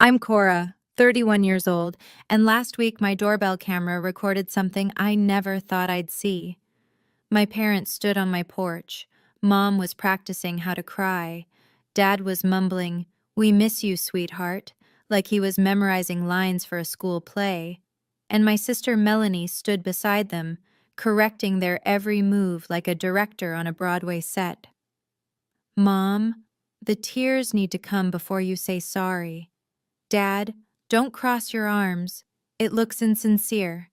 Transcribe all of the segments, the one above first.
I'm Cora, 31 years old, and last week my doorbell camera recorded something I never thought I'd see. My parents stood on my porch. Mom was practicing how to cry. Dad was mumbling, "We miss you, sweetheart," like he was memorizing lines for a school play. And my sister Melanie stood beside them, correcting their every move like a director on a Broadway set. "Mom, the tears need to come before you say sorry. Dad, don't cross your arms. It looks insincere."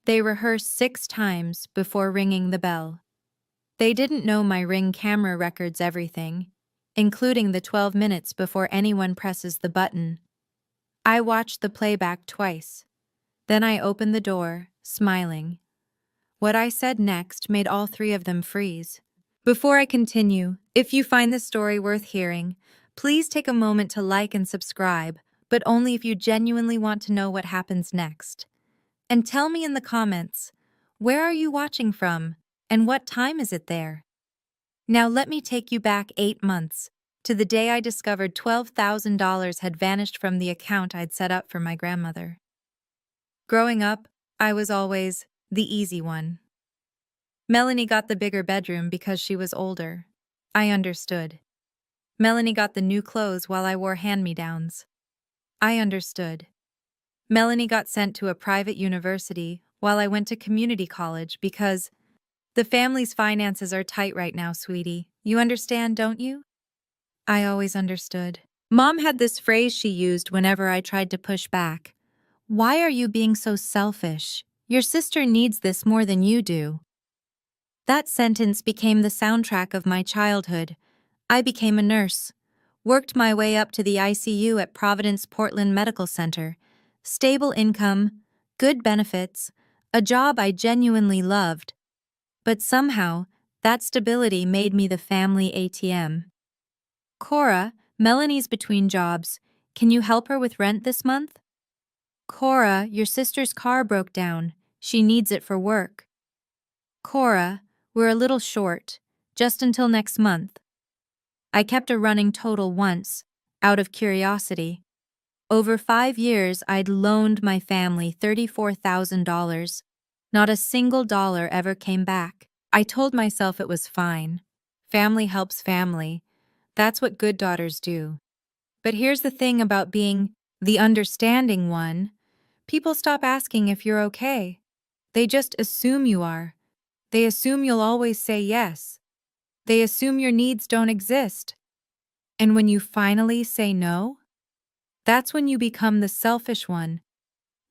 They rehearsed 6 times before ringing the bell. They didn't know my Ring camera records everything, including the 12 minutes before anyone presses the button. I watched the playback twice. Then I opened the door, smiling. What I said next made all 3 of them freeze. Before I continue, if you find this story worth hearing, please take a moment to like and subscribe, but only if you genuinely want to know what happens next. And tell me in the comments, where are you watching from, and what time is it there? Now let me take you back 8 months, to the day I discovered $12,000 had vanished from the account I'd set up for my grandmother. Growing up, I was always the easy one. Melanie got the bigger bedroom because she was older. I understood. Melanie got the new clothes while I wore hand-me-downs. I understood. Melanie got sent to a private university while I went to community college because the family's finances are tight right now, sweetie. You understand, don't you? I always understood. Mom had this phrase she used whenever I tried to push back. "Why are you being so selfish? Your sister needs this more than you do." That sentence became the soundtrack of my childhood. I became a nurse, worked my way up to the ICU at Providence Portland Medical Center. Stable income, good benefits, a job I genuinely loved. But somehow, that stability made me the family ATM. "Cora, Melanie's between jobs. Can you help her with rent this month?" "Cora, your sister's car broke down. She needs it for work." "Cora, we're a little short, just until next month." I kept a running total once, out of curiosity. Over 5 years, I'd loaned my family $34,000. Not a single dollar ever came back. I told myself it was fine. Family helps family. That's what good daughters do. But here's the thing about being the understanding one. People stop asking if you're okay. They just assume you are. They assume you'll always say yes. They assume your needs don't exist. And when you finally say no, that's when you become the selfish one.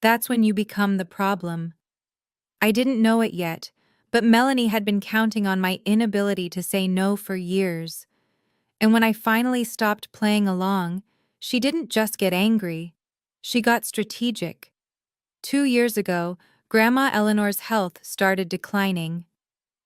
That's when you become the problem. I didn't know it yet, but Melanie had been counting on my inability to say no for years. And when I finally stopped playing along, she didn't just get angry. She got strategic. 2 years ago, Grandma Eleanor's health started declining.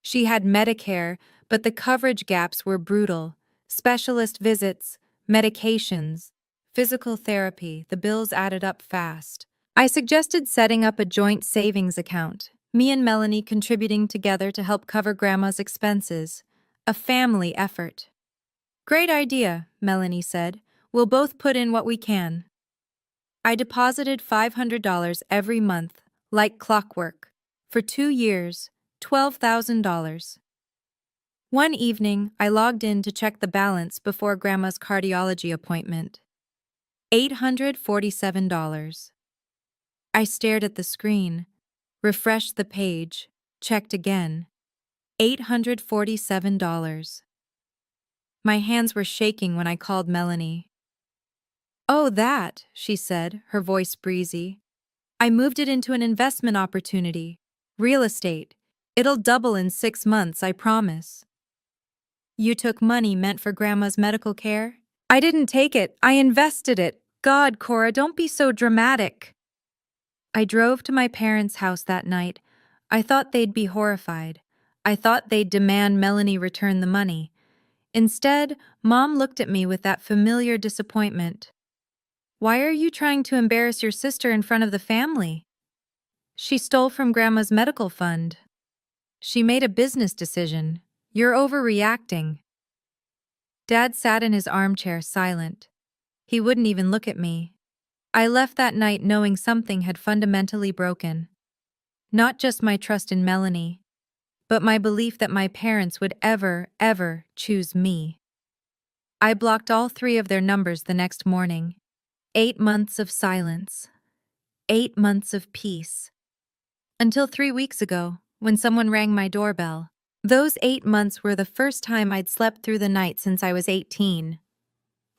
She had Medicare, but the coverage gaps were brutal. Specialist visits, medications, physical therapy, the bills added up fast. I suggested setting up a joint savings account, me and Melanie contributing together to help cover Grandma's expenses. A family effort. "Great idea," Melanie said. "We'll both put in what we can." I deposited $500 every month, like clockwork. For 2 years, $12,000. One evening, I logged in to check the balance before Grandma's cardiology appointment. $847. I stared at the screen, refreshed the page, checked again. $847. My hands were shaking when I called Melanie. "Oh, that," she said, her voice breezy. "I moved it into an investment opportunity. Real estate. It'll double in 6 months, I promise." "You took money meant for Grandma's medical care?" "I didn't take it, I invested it. God, Cora, don't be so dramatic." I drove to my parents' house that night. I thought they'd be horrified. I thought they'd demand Melanie return the money. Instead, Mom looked at me with that familiar disappointment. "Why are you trying to embarrass your sister in front of the family?" "She stole from Grandma's medical fund." "She made a business decision. You're overreacting." Dad sat in his armchair silent. He wouldn't even look at me. I left that night knowing something had fundamentally broken. Not just my trust in Melanie, but my belief that my parents would ever choose me. I blocked all 3 of their numbers the next morning. 8 months of silence. 8 months of peace. Until 3 weeks ago, when someone rang my doorbell. Those 8 months were the first time I'd slept through the night since I was 18.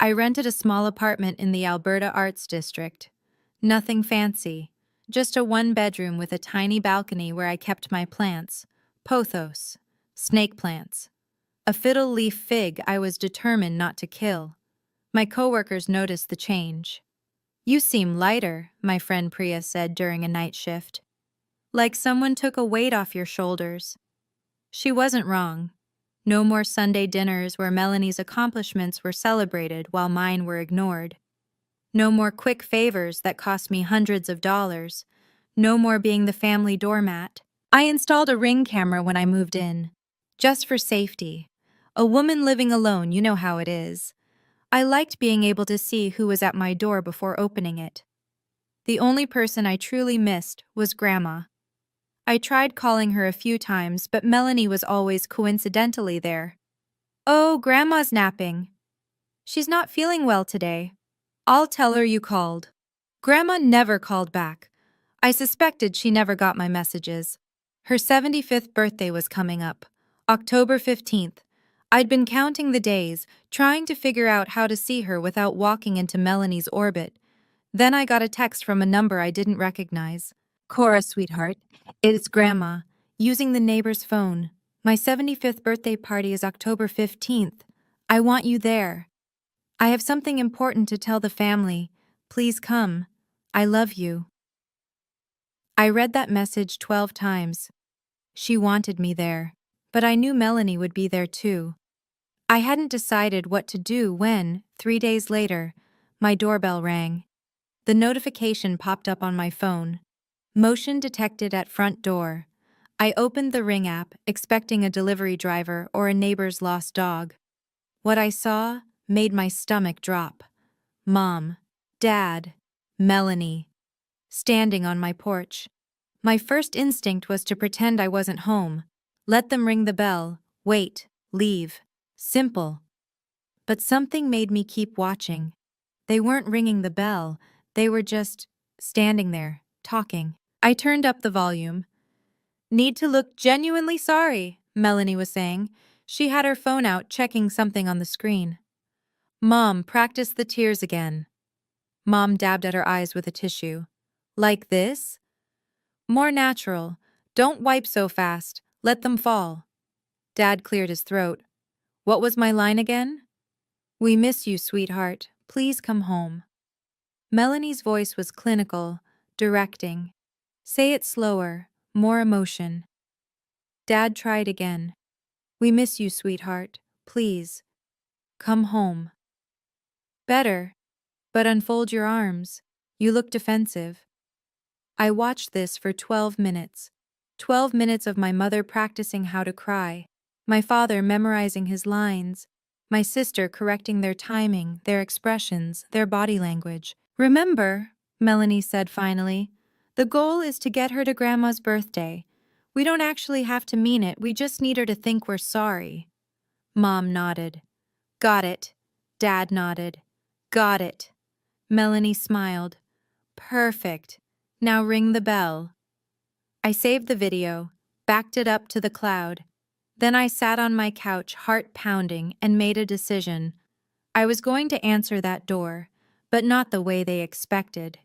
I rented a small apartment in the Alberta Arts District. Nothing fancy, just a 1-bedroom with a tiny balcony where I kept my plants, pothos, snake plants, a fiddle leaf fig I was determined not to kill. My coworkers noticed the change. "You seem lighter," my friend Priya said during a night shift. "Like someone took a weight off your shoulders." She wasn't wrong. No more Sunday dinners where Melanie's accomplishments were celebrated while mine were ignored. No more quick favors that cost me hundreds of dollars. No more being the family doormat. I installed a Ring camera when I moved in, just for safety. A woman living alone, you know how it is. I liked being able to see who was at my door before opening it. The only person I truly missed was Grandma. I tried calling her a few times, but Melanie was always coincidentally there. "Oh, Grandma's napping. She's not feeling well today. I'll tell her you called." Grandma never called back. I suspected she never got my messages. Her 75th birthday was coming up, October 15th. I'd been counting the days, trying to figure out how to see her without walking into Melanie's orbit. Then I got a text from a number I didn't recognize. "Cora, sweetheart, it's Grandma, using the neighbor's phone. My 75th birthday party is October 15th. I want you there. I have something important to tell the family. Please come. I love you." I read that message 12 times. She wanted me there, but I knew Melanie would be there too. I hadn't decided what to do when, 3 days later, my doorbell rang. The notification popped up on my phone. Motion detected at front door. I opened the Ring app, expecting a delivery driver or a neighbor's lost dog. What I saw made my stomach drop. Mom, Dad, Melanie, standing on my porch. My first instinct was to pretend I wasn't home. Let them ring the bell, wait, leave. Simple. But something made me keep watching. They weren't ringing the bell, they were just standing there, talking. I turned up the volume. "Need to look genuinely sorry," Melanie was saying. She had her phone out, checking something on the screen. "Mom, practice the tears again." Mom dabbed at her eyes with a tissue. "Like this? More natural. Don't wipe so fast. Let them fall." Dad cleared his throat. "What was my line again?" "We miss you, sweetheart. Please come home." Melanie's voice was clinical, directing. "Say it slower, more emotion." Dad tried again. "We miss you, sweetheart. Please, come home." "Better, but unfold your arms. You look defensive." I watched this for 12 minutes. 12 minutes of my mother practicing how to cry, my father memorizing his lines, my sister correcting their timing, their expressions, their body language. "Remember," Melanie said finally, "the goal is to get her to Grandma's birthday. We don't actually have to mean it, we just need her to think we're sorry." Mom nodded. "Got it." Dad nodded. "Got it." Melanie smiled. "Perfect. Now ring the bell." I saved the video, backed it up to the cloud. Then I sat on my couch, heart pounding, and made a decision. I was going to answer that door, but not the way they expected.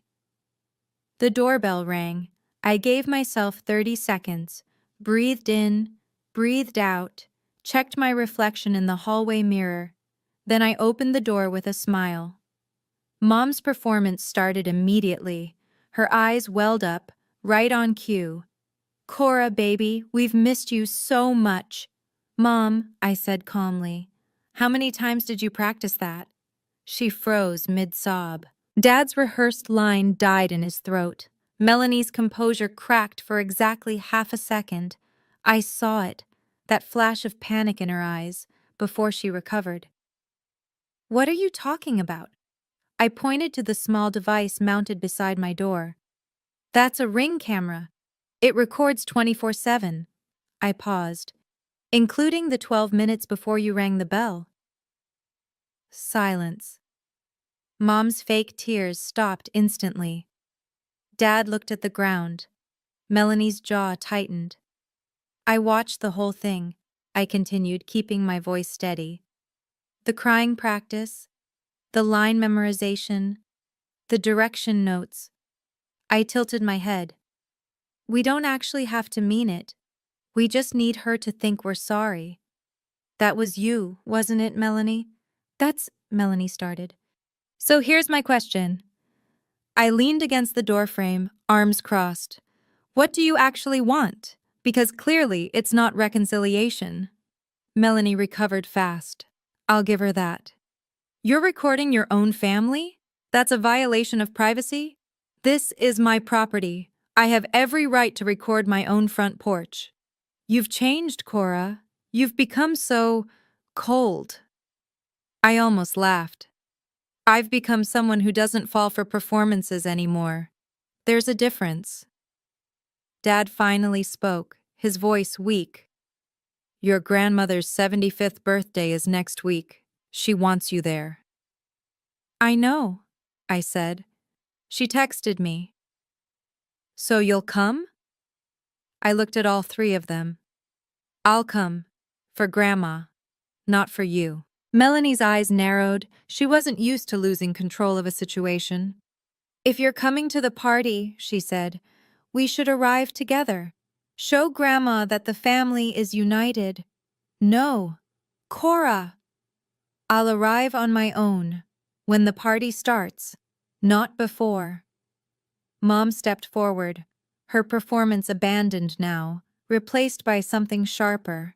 The doorbell rang. I gave myself 30 seconds, breathed in, breathed out, checked my reflection in the hallway mirror. Then I opened the door with a smile. Mom's performance started immediately. Her eyes welled up, right on cue. "Cora, baby, we've missed you so much." "Mom," I said calmly, "how many times did you practice that?" She froze mid-sob. Dad's rehearsed line died in his throat. Melanie's composure cracked for exactly half a second. I saw it, that flash of panic in her eyes, before she recovered. "What are you talking about?" I pointed to the small device mounted beside my door. That's a Ring camera. It records 24/7. I paused, including the 12 minutes before you rang the bell. Silence. Mom's fake tears stopped instantly. Dad looked at the ground. Melanie's jaw tightened. I watched the whole thing, I continued, keeping my voice steady. The crying practice, the line memorization, the direction notes. I tilted my head. We don't actually have to mean it. We just need her to think we're sorry. That was you, wasn't it, Melanie? Melanie started. So here's my question. I leaned against the doorframe, arms crossed. What do you actually want? Because clearly it's not reconciliation. Melanie recovered fast. I'll give her that. You're recording your own family? That's a violation of privacy? This is my property. I have every right to record my own front porch. You've changed, Cora. You've become so cold. I almost laughed. I've become someone who doesn't fall for performances anymore. There's a difference. Dad finally spoke, his voice weak. Your grandmother's 75th birthday is next week. She wants you there. I know, I said. She texted me. So you'll come? I looked at all three of them. I'll come. For Grandma. Not for you. Melanie's eyes narrowed. She wasn't used to losing control of a situation. If you're coming to the party, she said, we should arrive together. Show Grandma that the family is united. No. Cora. I'll arrive on my own. When the party starts. Not before. Mom stepped forward, her performance abandoned now, replaced by something sharper.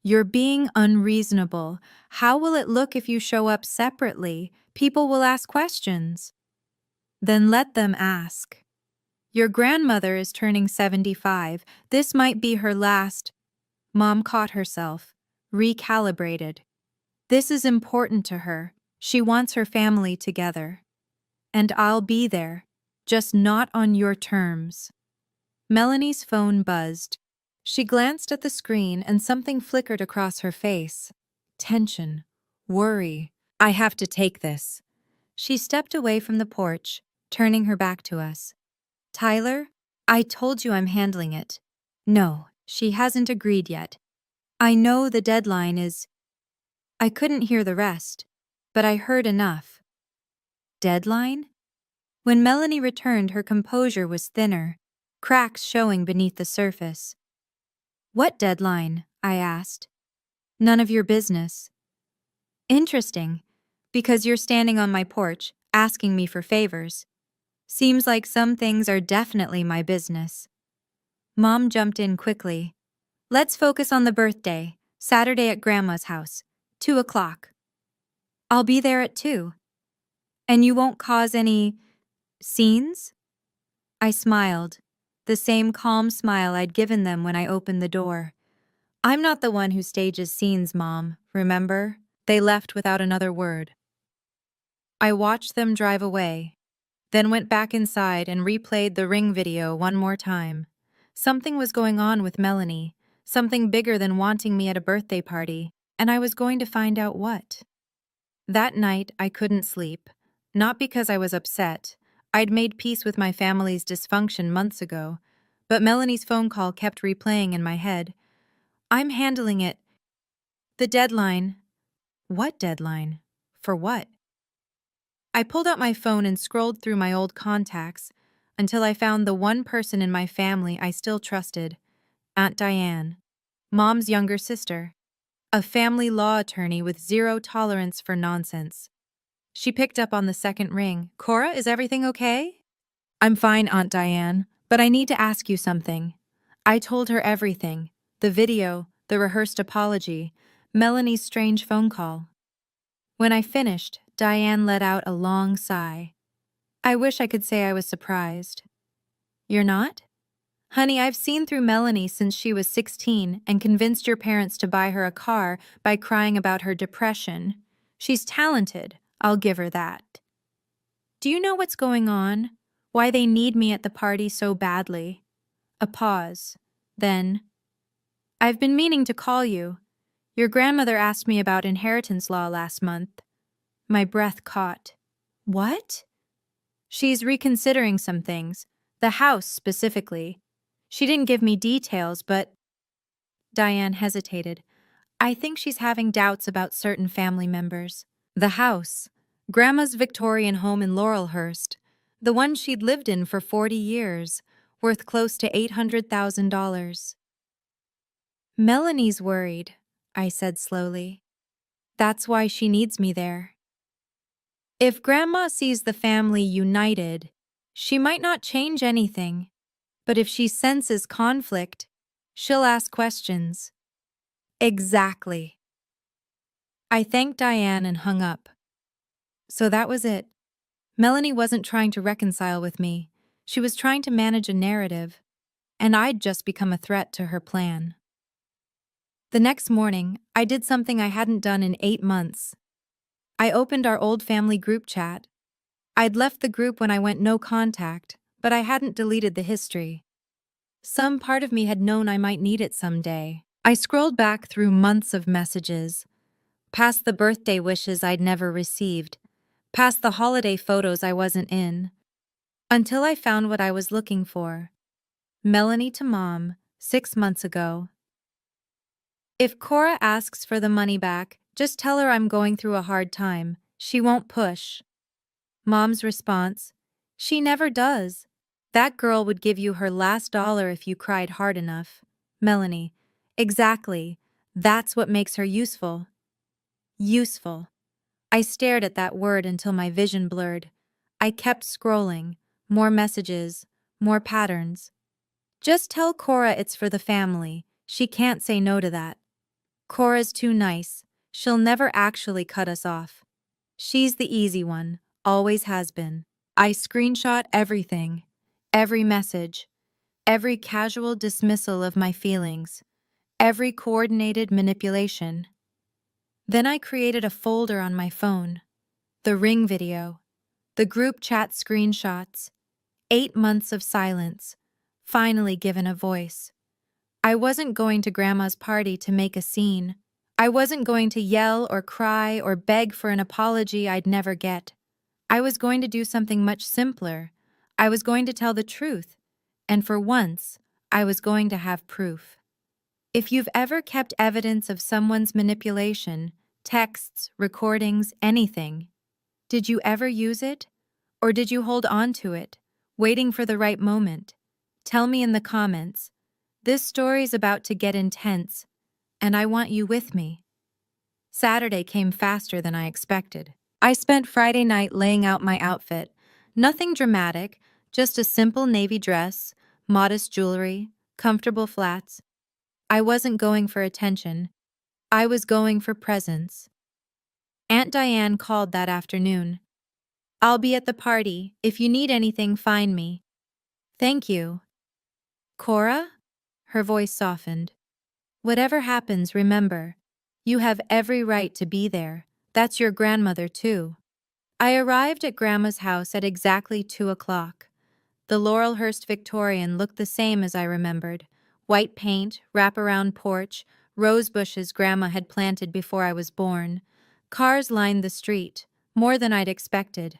You're being unreasonable. How will it look if you show up separately? People will ask questions. Then let them ask. Your grandmother is turning 75. This might be her last. Mom caught herself, recalibrated. This is important to her. She wants her family together. And I'll be there, just not on your terms. Melanie's phone buzzed. She glanced at the screen and something flickered across her face. Tension. Worry. I have to take this. She stepped away from the porch, turning her back to us. Tyler, I told you I'm handling it. No, she hasn't agreed yet. I know the deadline is... I couldn't hear the rest, but I heard enough. Deadline? When Melanie returned, her composure was thinner, cracks showing beneath the surface. What deadline? I asked. None of your business. Interesting, because you're standing on my porch, asking me for favors. Seems like some things are definitely my business. Mom jumped in quickly. Let's focus on the birthday, Saturday at Grandma's house, 2 o'clock. I'll be there at 2. And you won't cause any... scenes? I smiled, the same calm smile I'd given them when I opened the door. I'm not the one who stages scenes, Mom, remember? They left without another word. I watched them drive away, then went back inside and replayed the Ring video one more time. Something was going on with Melanie, something bigger than wanting me at a birthday party, and I was going to find out what. That night, I couldn't sleep. Not because I was upset. I'd made peace with my family's dysfunction months ago, but Melanie's phone call kept replaying in my head. I'm handling it. The deadline. What deadline? For what? I pulled out my phone and scrolled through my old contacts until I found the one person in my family I still trusted, Aunt Diane, Mom's younger sister, a family law attorney with zero tolerance for nonsense. She picked up on the second ring. Cora, is everything okay? I'm fine, Aunt Diane, but I need to ask you something. I told her everything. The video, the rehearsed apology, Melanie's strange phone call. When I finished, Diane let out a long sigh. I wish I could say I was surprised. You're not? Honey, I've seen through Melanie since she was 16 and convinced your parents to buy her a car by crying about her depression. She's talented, I'll give her that. Do you know what's going on? Why they need me at the party so badly? A pause. Then, I've been meaning to call you. Your grandmother asked me about inheritance law last month. My breath caught. What? She's reconsidering some things. The house, specifically. She didn't give me details, but… Diane hesitated. I think she's having doubts about certain family members. The house. Grandma's Victorian home in Laurelhurst. The one she'd lived in for 40 years, worth close to $800,000. Melanie's worried, I said slowly. That's why she needs me there. If Grandma sees the family united, she might not change anything. But if she senses conflict, she'll ask questions. Exactly. I thanked Diane and hung up. So that was it. Melanie wasn't trying to reconcile with me. She was trying to manage a narrative, and I'd just become a threat to her plan. The next morning, I did something I hadn't done in 8 months. I opened our old family group chat. I'd left the group when I went no contact, but I hadn't deleted the history. Some part of me had known I might need it someday. I scrolled back through months of messages, past the birthday wishes I'd never received, past the holiday photos I wasn't in, until I found what I was looking for. Melanie to Mom, 6 months ago. If Cora asks for the money back, just tell her I'm going through a hard time. She won't push. Mom's response: she never does. That girl would give you her last dollar if you cried hard enough. Melanie: exactly. That's what makes her useful. Useful. I stared at that word until my vision blurred. I kept scrolling. More messages. More patterns. Just tell Cora it's for the family. She can't say no to that. Cora's too nice. She'll never actually cut us off. She's the easy one. Always has been. I screenshot everything. Every message. Every casual dismissal of my feelings. Every coordinated manipulation. Then I created a folder on my phone. The ring video. The group chat screenshots. 8 months of silence. Finally given a voice. I wasn't going to Grandma's party to make a scene. I wasn't going to yell or cry or beg for an apology I'd never get. I was going to do something much simpler. I was going to tell the truth. And for once, I was going to have proof. If you've ever kept evidence of someone's manipulation, texts, recordings, anything, did you ever use it? Or did you hold on to it, waiting for the right moment? Tell me in the comments. This story's about to get intense, and I want you with me. Saturday came faster than I expected. I spent Friday night laying out my outfit. Nothing dramatic, just a simple navy dress, modest jewelry, comfortable flats. I wasn't going for attention. I was going for presence. Aunt Diane called that afternoon. I'll be at the party. If you need anything, find me. Thank you. Cora? Her voice softened. Whatever happens, remember, you have every right to be there. That's your grandmother, too. I arrived at Grandma's house at exactly 2 o'clock. The Laurelhurst Victorian looked the same as I remembered. White paint, wraparound porch, rose bushes Grandma had planted before I was born. Cars lined the street, more than I'd expected.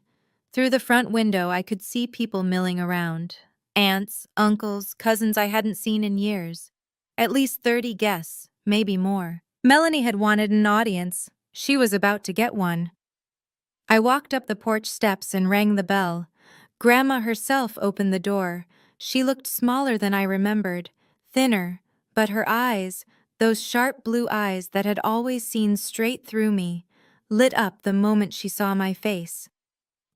Through the front window, I could see people milling around. Aunts, uncles, cousins I hadn't seen in years. At least 30 guests, maybe more. Melanie had wanted an audience. She was about to get one. I walked up the porch steps and rang the bell. Grandma herself opened the door. She looked smaller than I remembered, thinner, but her eyes, those sharp blue eyes that had always seen straight through me, lit up the moment she saw my face.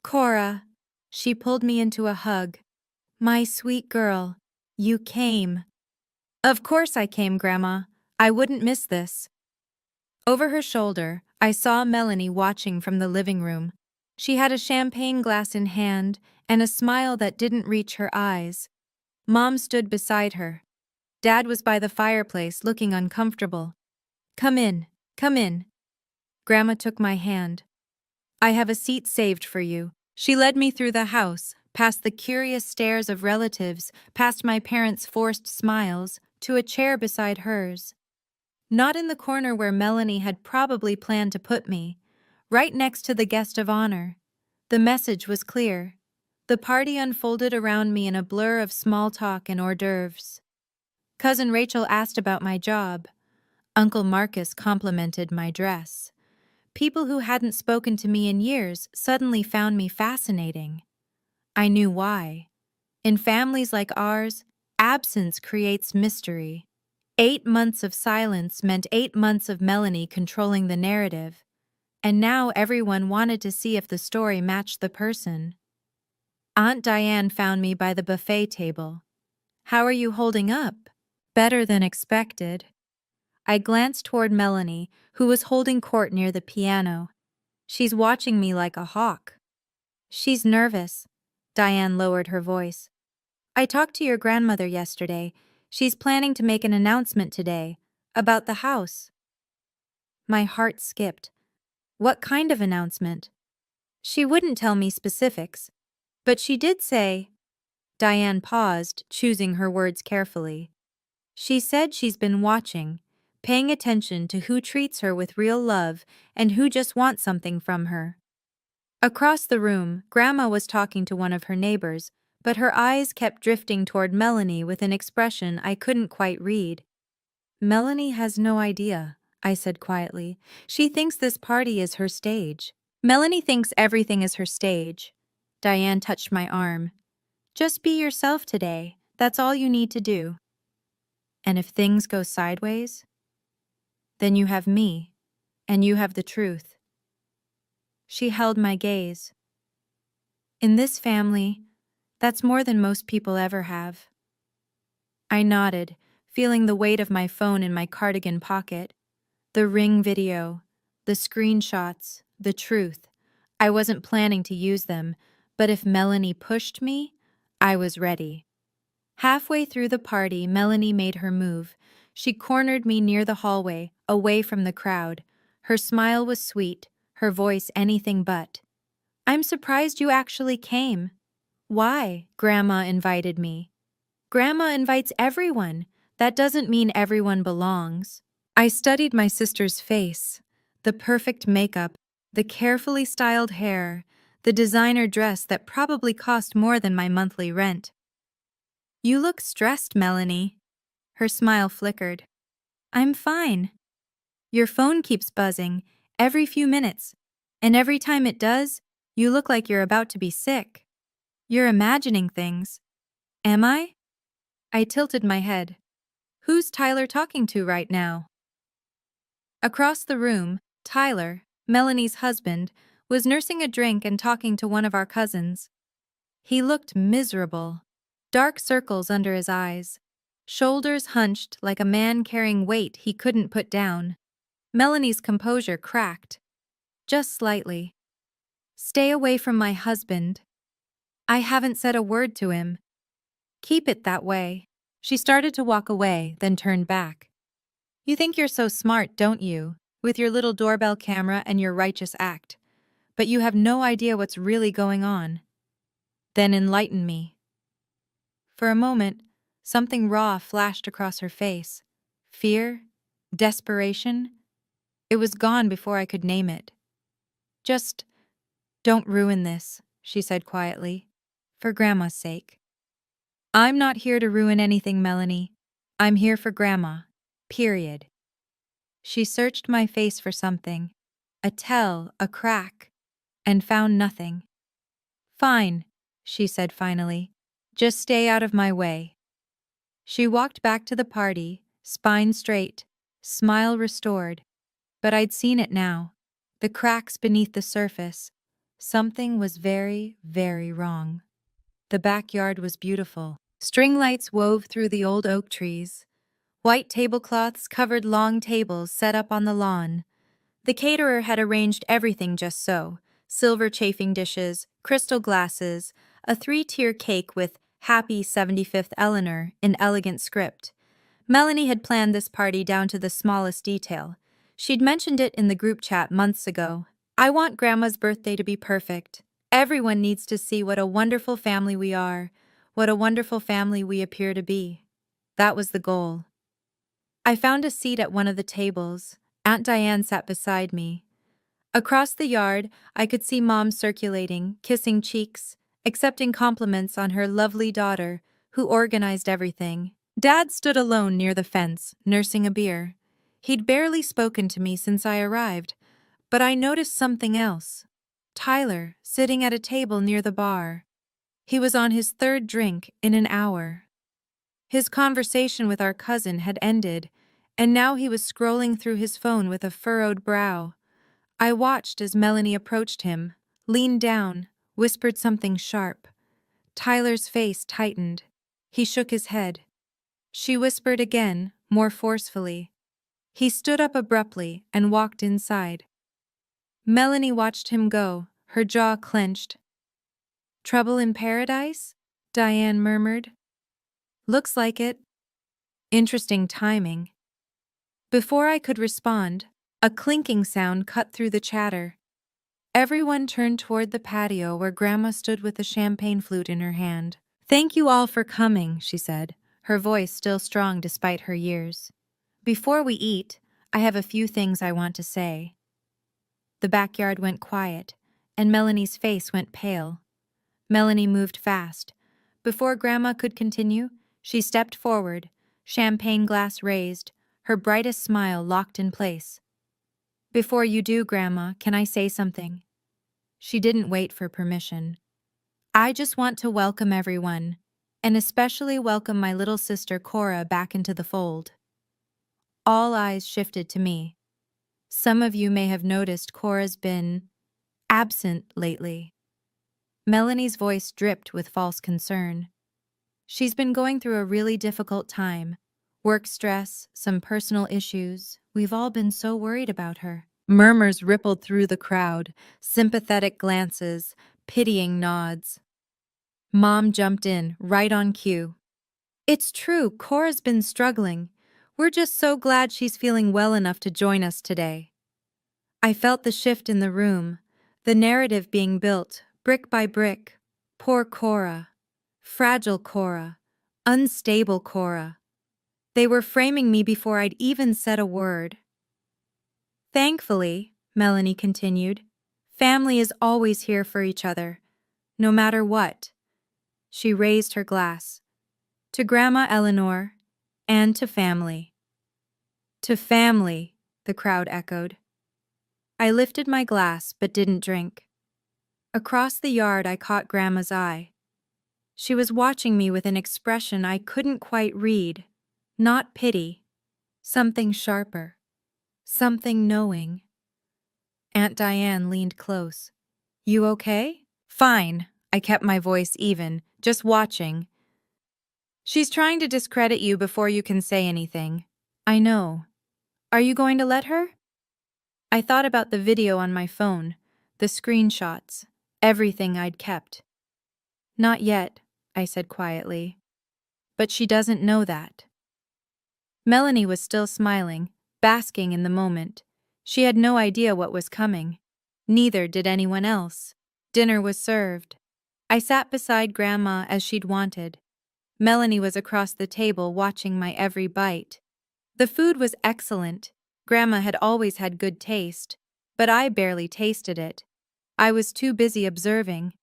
Cora. She pulled me into a hug. My sweet girl, you came. Of course I came, Grandma. I wouldn't miss this. Over her shoulder, I saw Melanie watching from the living room. She had a champagne glass in hand and a smile that didn't reach her eyes. Mom stood beside her. Dad was by the fireplace, looking uncomfortable. Come in, come in. Grandma took my hand. I have a seat saved for you. She led me through the house, past the curious stares of relatives, past my parents' forced smiles, to a chair beside hers. Not in the corner where Melanie had probably planned to put me, right next to the guest of honor. The message was clear. The party unfolded around me in a blur of small talk and hors d'oeuvres. Cousin Rachel asked about my job. Uncle Marcus complimented my dress. People who hadn't spoken to me in years suddenly found me fascinating. I knew why. In families like ours, absence creates mystery. 8 months of silence meant 8 months of Melanie controlling the narrative, and now everyone wanted to see if the story matched the person. Aunt Diane found me by the buffet table. "How are you holding up?" "Better than expected." I glanced toward Melanie, who was holding court near the piano. "She's watching me like a hawk." "She's nervous." Diane lowered her voice. "I talked to your grandmother yesterday. She's planning to make an announcement today about the house." My heart skipped. What kind of announcement? She wouldn't tell me specifics, but she did say— Diane paused, choosing her words carefully. "She said she's been watching, paying attention to who treats her with real love and who just wants something from her." Across the room, Grandma was talking to one of her neighbors, but her eyes kept drifting toward Melanie with an expression I couldn't quite read. "Melanie has no idea," I said quietly. "She thinks this party is her stage." "Melanie thinks everything is her stage." Diane touched my arm. "Just be yourself today. That's all you need to do. And if things go sideways, then you have me, and you have the truth." She held my gaze. "In this family, that's more than most people ever have." I nodded, feeling the weight of my phone in my cardigan pocket. The Ring video, the screenshots, the truth. I wasn't planning to use them, but if Melanie pushed me, I was ready. Halfway through the party, Melanie made her move. She cornered me near the hallway, away from the crowd. Her smile was sweet, her voice anything but. "I'm surprised you actually came." "Why?" Grandma invited me. "Grandma invites everyone. That doesn't mean everyone belongs." I studied my sister's face, the perfect makeup, the carefully styled hair, the designer dress that probably cost more than my monthly rent. "You look stressed, Melanie." Her smile flickered. "I'm fine." "Your phone keeps buzzing, every few minutes, and every time it does, you look like you're about to be sick. You're imagining things." "Am I?" I tilted my head. "Who's Tyler talking to right now?" Across the room, Tyler, Melanie's husband, was nursing a drink and talking to one of our cousins. He looked miserable, dark circles under his eyes, shoulders hunched like a man carrying weight he couldn't put down. Melanie's composure cracked, just slightly. "Stay away from my husband." "I haven't said a word to him." "Keep it that way." She started to walk away, then turned back. "You think you're so smart, don't you, with your little doorbell camera and your righteous act, but you have no idea what's really going on." "Then enlighten me." For a moment, something raw flashed across her face. Fear? Desperation? It was gone before I could name it. "Just don't ruin this," she said quietly. "For Grandma's sake." "I'm not here to ruin anything, Melanie. I'm here for Grandma. Period." She searched my face for something, a tell, a crack, and found nothing. "Fine," she said finally. "Just stay out of my way." She walked back to the party, spine straight, smile restored. But I'd seen it now, the cracks beneath the surface. Something was very, very wrong. The backyard was beautiful. String lights wove through the old oak trees. White tablecloths covered long tables set up on the lawn. The caterer had arranged everything just so: silver chafing dishes, crystal glasses, a 3-tier cake with "Happy 75th Eleanor" in elegant script. Melanie had planned this party down to the smallest detail. She'd mentioned it in the group chat months ago. "I want Grandma's birthday to be perfect. Everyone needs to see what a wonderful family we are, what a wonderful family we appear to be. That was the goal. I found a seat at one of the tables. Aunt Diane sat beside me. Across the yard, I could see Mom circulating, kissing cheeks, accepting compliments on her lovely daughter, who organized everything. Dad stood alone near the fence, nursing a beer. He'd barely spoken to me since I arrived, but I noticed something else. Tyler, sitting at a table near the bar. He was on his third drink in an hour. His conversation with our cousin had ended, and now he was scrolling through his phone with a furrowed brow. I watched as Melanie approached him, leaned down, whispered something sharp. Tyler's face tightened. He shook his head. She whispered again, more forcefully. He stood up abruptly and walked inside. Melanie watched him go, her jaw clenched. "Trouble in paradise?" Diane murmured. "Looks like it." Interesting timing. Before I could respond, a clinking sound cut through the chatter. Everyone turned toward the patio where Grandma stood with a champagne flute in her hand. "Thank you all for coming," she said, her voice still strong despite her years. "Before we eat, I have a few things I want to say." The backyard went quiet, and Melanie's face went pale. Melanie moved fast. Before Grandma could continue, she stepped forward, champagne glass raised, her brightest smile locked in place. "Before you do, Grandma, can I say something?" She didn't wait for permission. "I just want to welcome everyone, and especially welcome my little sister Cora back into the fold." All eyes shifted to me. Some of you may have noticed Cora's been absent lately. Melanie's voice dripped with false concern. "She's been going through a really difficult time. Work stress, some personal issues. We've all been so worried about her." Murmurs rippled through the crowd, sympathetic glances, pitying nods. Mom jumped in, right on cue. "It's true, Cora's been struggling. We're just so glad she's feeling well enough to join us today." I felt the shift in the room, the narrative being built, brick by brick. Poor Cora. Fragile Cora. Unstable Cora. They were framing me before I'd even said a word. "Thankfully," Melanie continued, "family is always here for each other, no matter what." She raised her glass. "To Grandma Eleanor, and to family." "To family," the crowd echoed. I lifted my glass but didn't drink. Across the yard I caught Grandma's eye. She was watching me with an expression I couldn't quite read. Not pity. Something sharper. Something knowing. Aunt Diane leaned close. "You okay?" "Fine." I kept my voice even, just watching. "She's trying to discredit you before you can say anything." "I know. Are you going to let her?" I thought about the video on my phone, the screenshots, everything I'd kept. "Not yet," I said quietly. "But she doesn't know that." Melanie was still smiling, basking in the moment. She had no idea what was coming. Neither did anyone else. Dinner was served. I sat beside Grandma as she'd wanted. Melanie was across the table watching my every bite. The food was excellent. Grandma had always had good taste, but I barely tasted it. I was too busy observing.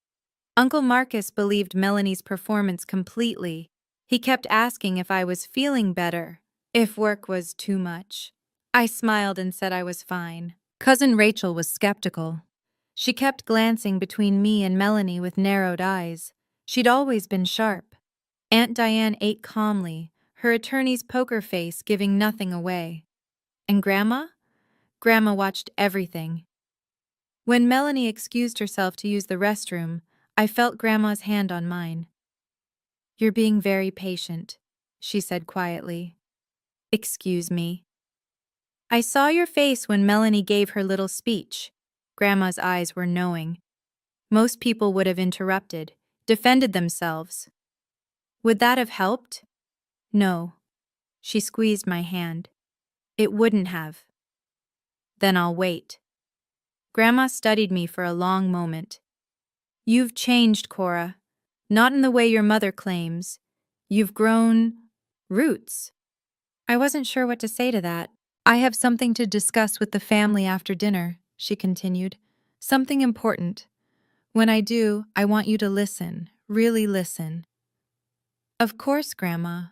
Uncle Marcus believed Melanie's performance completely. He kept asking if I was feeling better, if work was too much. I smiled and said I was fine. Cousin Rachel was skeptical. She kept glancing between me and Melanie with narrowed eyes. She'd always been sharp. Aunt Diane ate calmly, her attorney's poker face giving nothing away. And Grandma? Grandma watched everything. When Melanie excused herself to use the restroom, I felt Grandma's hand on mine. "You're being very patient," she said quietly. "Excuse me." "I saw your face when Melanie gave her little speech." Grandma's eyes were knowing. Most people would have interrupted, defended themselves. Would that have helped? No. She squeezed my hand. It wouldn't have. Then I'll wait. Grandma studied me for a long moment. You've changed, Cora. Not in the way your mother claims. You've grown roots. I wasn't sure what to say to that. I have something to discuss with the family after dinner, she continued. Something important. When I do, I want you to listen, really listen. Of course, Grandma.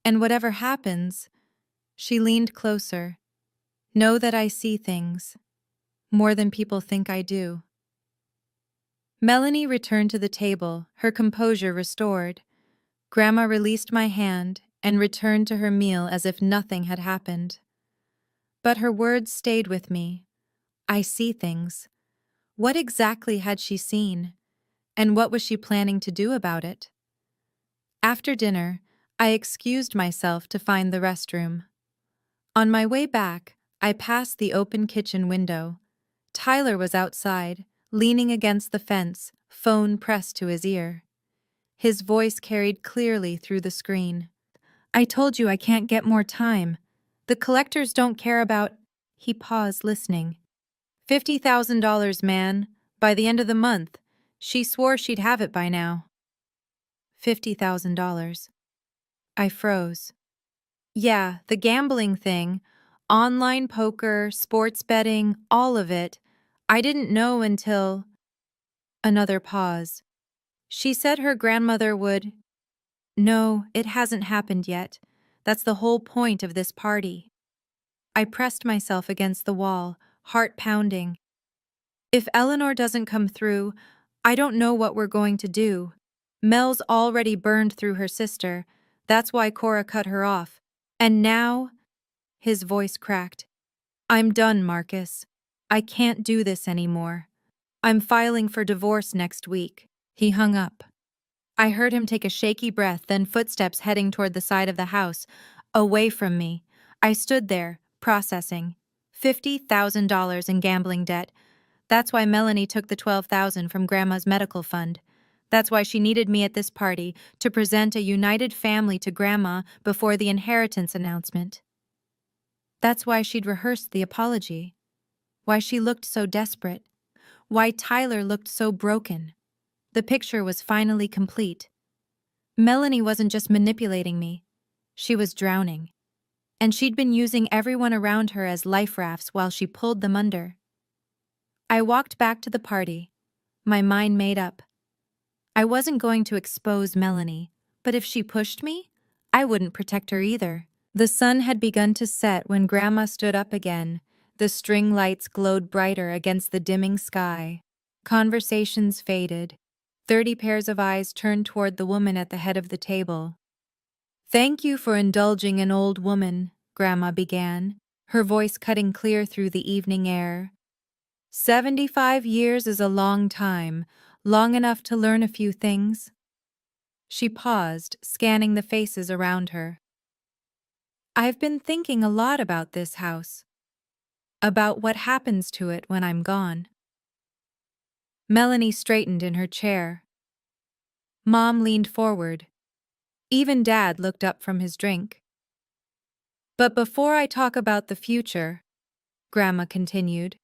And whatever happens, she leaned closer. Know that I see things, more than people think I do. Melanie returned to the table, her composure restored. Grandma released my hand and returned to her meal as if nothing had happened. But her words stayed with me. I see things. What exactly had she seen? And what was she planning to do about it? After dinner, I excused myself to find the restroom. On my way back, I passed the open kitchen window. Tyler was outside, leaning against the fence, phone pressed to his ear. His voice carried clearly through the screen. I told you I can't get more time. The collectors don't care about... He paused, listening. $50,000, man. By the end of the month. She swore she'd have it by now. $50,000. I froze. Yeah, the gambling thing. Online poker, sports betting, all of it. I didn't know until... Another pause. She said her grandmother would... No, it hasn't happened yet. That's the whole point of this party. I pressed myself against the wall, heart pounding. If Eleanor doesn't come through, I don't know what we're going to do. Mel's already burned through her sister. That's why Cora cut her off. And now... His voice cracked. I'm done, Marcus. I can't do this anymore. I'm filing for divorce next week. He hung up. I heard him take a shaky breath, then footsteps heading toward the side of the house, away from me. I stood there, processing. $50,000 in gambling debt. That's why Melanie took the $12,000 from Grandma's medical fund. That's why she needed me at this party, to present a united family to Grandma before the inheritance announcement. That's why she'd rehearsed the apology. Why she looked so desperate. Why Tyler looked so broken. The picture was finally complete. Melanie wasn't just manipulating me. She was drowning. And she'd been using everyone around her as life rafts while she pulled them under. I walked back to the party, my mind made up. I wasn't going to expose Melanie, but if she pushed me, I wouldn't protect her either. The sun had begun to set when Grandma stood up again. The string lights glowed brighter against the dimming sky. Conversations faded. 30 pairs of eyes turned toward the woman at the head of the table. Thank you for indulging an old woman, Grandma began, her voice cutting clear through the evening air. 75 years is a long time, long enough to learn a few things. She paused, scanning the faces around her. I've been thinking a lot about this house. About what happens to it when I'm gone. Melanie straightened in her chair. Mom leaned forward. Even Dad looked up from his drink. But before I talk about the future, Grandma continued,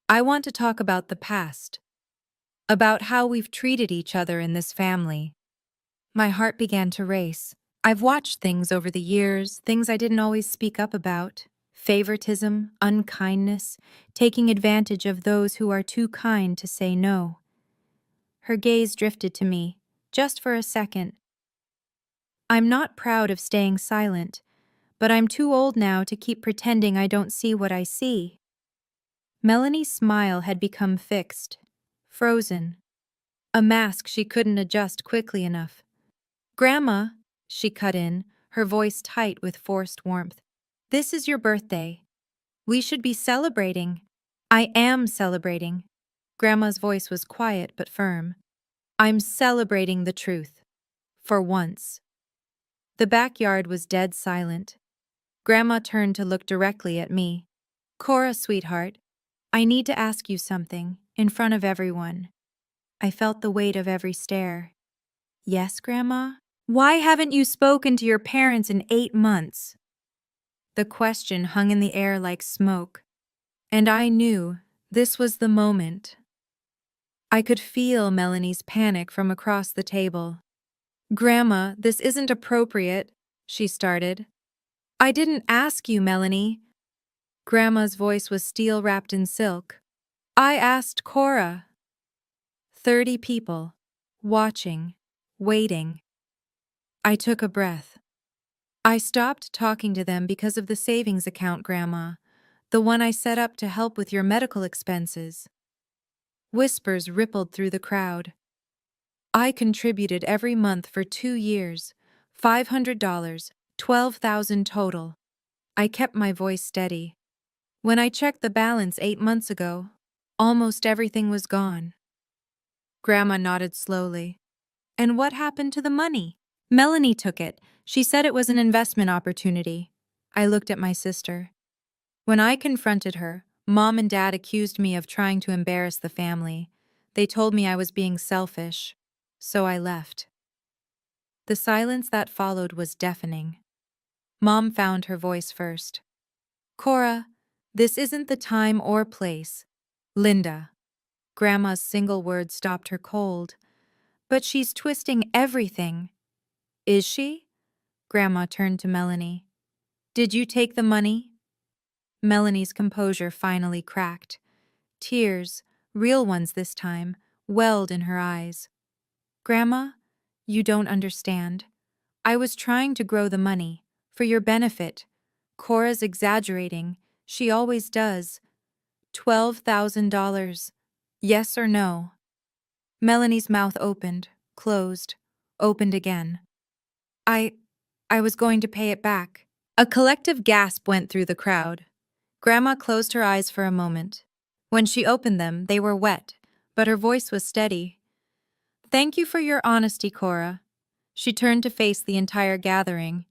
I want to talk about the past. About how we've treated each other in this family. My heart began to race. I've watched things over the years, things I didn't always speak up about. Favoritism, unkindness, taking advantage of those who are too kind to say no. Her gaze drifted to me, just for a second. I'm not proud of staying silent, but I'm too old now to keep pretending I don't see what I see. Melanie's smile had become fixed, frozen. A mask she couldn't adjust quickly enough. Grandma, she cut in, her voice tight with forced warmth. This is your birthday. We should be celebrating. I am celebrating. Grandma's voice was quiet but firm. I'm celebrating the truth. For once. The backyard was dead silent. Grandma turned to look directly at me. Cora, sweetheart, I need to ask you something, in front of everyone. I felt the weight of every stare. Yes, Grandma? Why haven't you spoken to your parents in 8 months? The question hung in the air like smoke, and I knew this was the moment. I could feel Melanie's panic from across the table. "Grandma, this isn't appropriate," she started. "I didn't ask you, Melanie." Grandma's voice was steel wrapped in silk. "I asked Cora." 30 people. Watching. Waiting. I took a breath. I stopped talking to them because of the savings account, Grandma. The one I set up to help with your medical expenses. Whispers rippled through the crowd. I contributed every month for 2 years. $500, 12,000 total. I kept my voice steady. When I checked the balance 8 months ago, almost everything was gone. Grandma nodded slowly. "And what happened to the money?" "Melanie took it. She said it was an investment opportunity." I looked at my sister. When I confronted her, Mom and Dad accused me of trying to embarrass the family. They told me I was being selfish. So I left. The silence that followed was deafening. Mom found her voice first. "Cora, this isn't the time or place." "Linda." Grandma's single word stopped her cold. "But she's twisting everything." "Is she?" Grandma turned to Melanie. "Did you take the money?" Melanie's composure finally cracked. Tears, real ones this time, welled in her eyes. "Grandma, you don't understand. I was trying to grow the money, for your benefit. Cora's exaggerating. She always does. $12,000. Yes or no?" Melanie's mouth opened, closed, opened again. I was going to pay it back." A collective gasp went through the crowd. Grandma closed her eyes for a moment. When she opened them, they were wet, but her voice was steady. "Thank you for your honesty, Cora." She turned to face the entire gathering.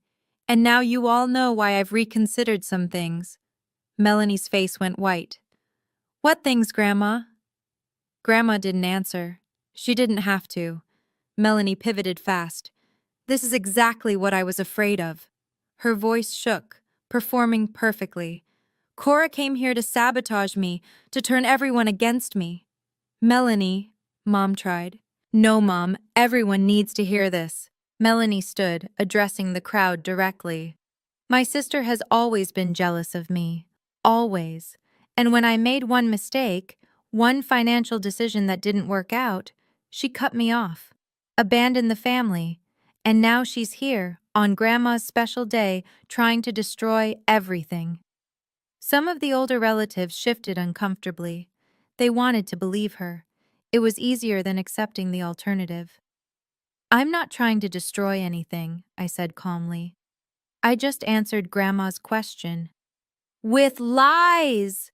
"And now you all know why I've reconsidered some things." Melanie's face went white. "What things, Grandma?" Grandma didn't answer. She didn't have to. Melanie pivoted fast. "This is exactly what I was afraid of." Her voice shook, performing perfectly. "Cora came here to sabotage me, to turn everyone against me." "Melanie," Mom tried. "No, Mom, everyone needs to hear this." Melanie stood, addressing the crowd directly. "My sister has always been jealous of me. Always. And when I made one mistake, one financial decision that didn't work out, she cut me off, abandoned the family. And now she's here, on Grandma's special day, trying to destroy everything." Some of the older relatives shifted uncomfortably. They wanted to believe her. It was easier than accepting the alternative. "I'm not trying to destroy anything," I said calmly. "I just answered Grandma's question." "With lies!"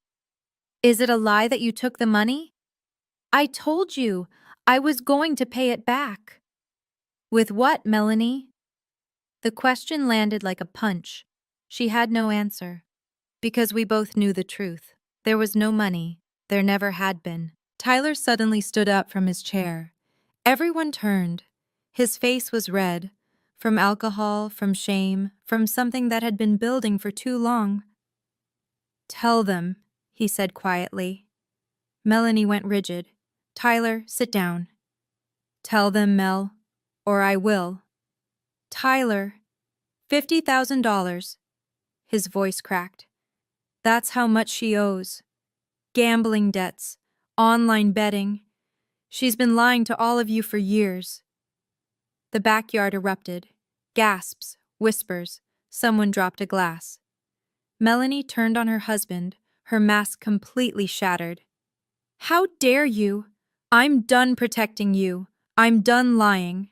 "Is it a lie that you took the money?" "I told you, I was going to pay it back." "With what, Melanie?" The question landed like a punch. She had no answer. Because we both knew the truth. There was no money. There never had been. Tyler suddenly stood up from his chair. Everyone turned. His face was red. From alcohol, from shame, from something that had been building for too long. "Tell them," he said quietly. Melanie went rigid. "Tyler, sit down." "Tell them, Mel, or I will." "Tyler, $50,000. His voice cracked. "That's how much she owes. Gambling debts, online betting. She's been lying to all of you for years." The backyard erupted. Gasps, whispers. Someone dropped a glass. Melanie turned on her husband, her mask completely shattered. "How dare you? I'm done protecting you. I'm done lying."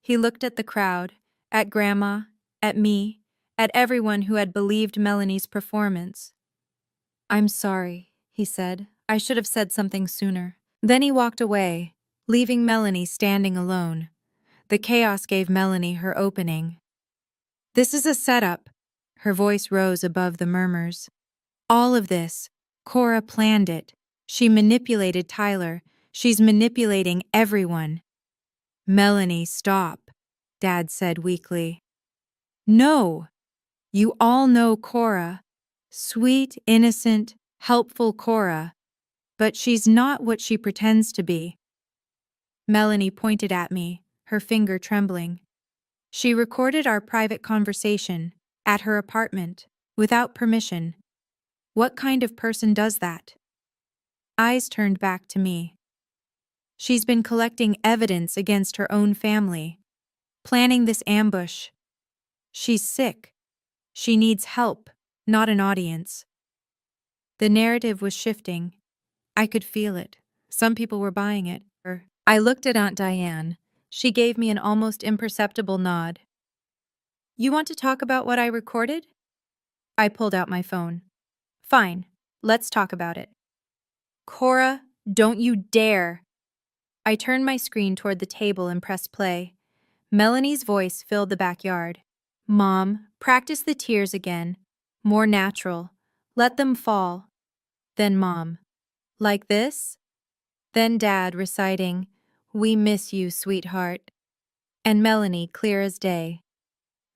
He looked at the crowd, at Grandma, at me, at everyone who had believed Melanie's performance. "I'm sorry," he said. "I should have said something sooner." Then he walked away, leaving Melanie standing alone. The chaos gave Melanie her opening. "This is a setup." Her voice rose above the murmurs. "All of this, Cora planned it. She manipulated Tyler. She's manipulating everyone." "Melanie, stop," Dad said weakly. "No. You all know Cora. Sweet, innocent, helpful Cora. But she's not what she pretends to be. Melanie pointed at me, her finger trembling. She recorded our private conversation, at her apartment, without permission. What kind of person does that? Eyes turned back to me. She's been collecting evidence against her own family, planning this ambush. She's sick. She needs help, not an audience. The narrative was shifting. I could feel it. Some people were buying it. I looked at Aunt Diane. She gave me an almost imperceptible nod. You want to talk about what I recorded? I pulled out my phone. Fine, let's talk about it. Cora, don't you dare! I turned my screen toward the table and pressed play. Melanie's voice filled the backyard. Mom, practice the tears again. More natural. Let them fall. Then Mom. Like this? Then Dad reciting, We miss you, sweetheart. And Melanie clear as day.